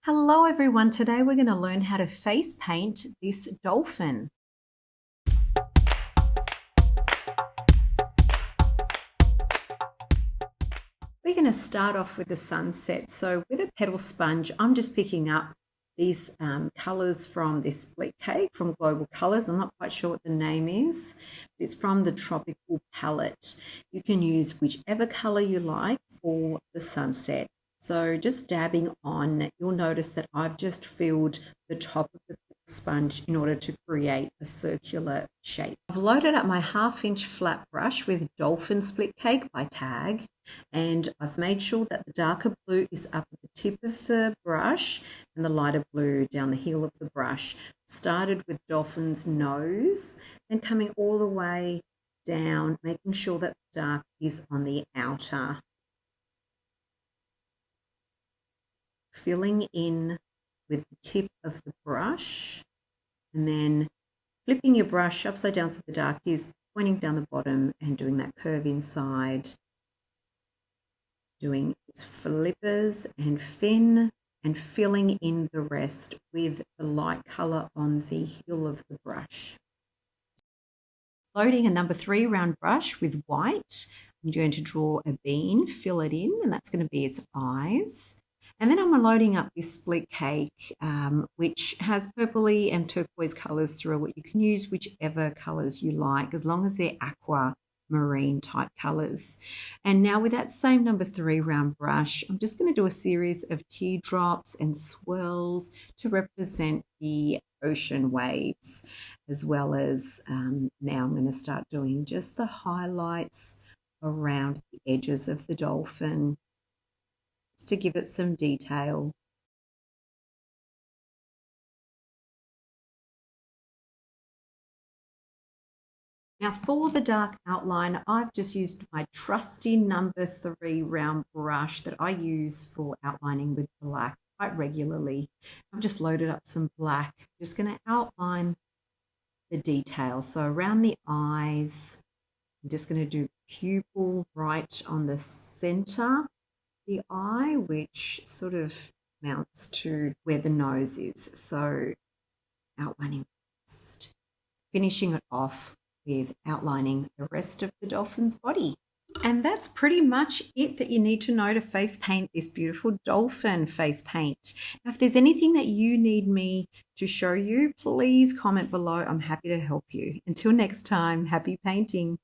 Hello everyone, today we're going to learn how to face paint this dolphin. We're going to start off with the sunset. So with a petal sponge, I'm just picking up these colours from this split cake from Global Colours. I'm not quite sure what the name is. It's from the Tropical palette. You can use whichever colour you like for the sunset. So just dabbing on, you'll notice that I've just filled the top of the sponge in order to create a circular shape. I've loaded up my 1/2 inch flat brush with Dolphin Split Cake by Tag, and I've made sure that the darker blue is up at the tip of the brush and the lighter blue down the heel of the brush. Started with Dolphin's nose and coming all the way down, making sure that the dark is on the outer. Filling in with the tip of the brush and then flipping your brush upside down so the dark is pointing down the bottom and doing that curve inside, doing its flippers and fin and filling in the rest with the light colour on the heel of the brush. Loading a number 3 round brush with white, I'm going to draw a bean, fill it in, and that's going to be its eyes. And then I'm loading up this split cake, which has purpley and turquoise colours through it. You can use whichever colours you like, as long as they're aqua marine type colours. And now with that same number 3 round brush, I'm just going to do a series of teardrops and swirls to represent the ocean waves, as well as now I'm going to start doing just the highlights around the edges of the dolphin, to give it some detail. Now for the dark outline, I've just used my trusty number 3 round brush that I use for outlining with black quite regularly. I've just loaded up some black. I'm just going to outline the detail. So around the eyes, I'm just going to do pupil right on the center the eye, which sort of mounts to where the nose is. So outlining first, finishing it off with outlining the rest of the dolphin's body. And that's pretty much it that you need to know to face paint this beautiful dolphin face paint. Now, if there's anything that you need me to show you, please comment below. I'm happy to help you. Until next time, happy painting.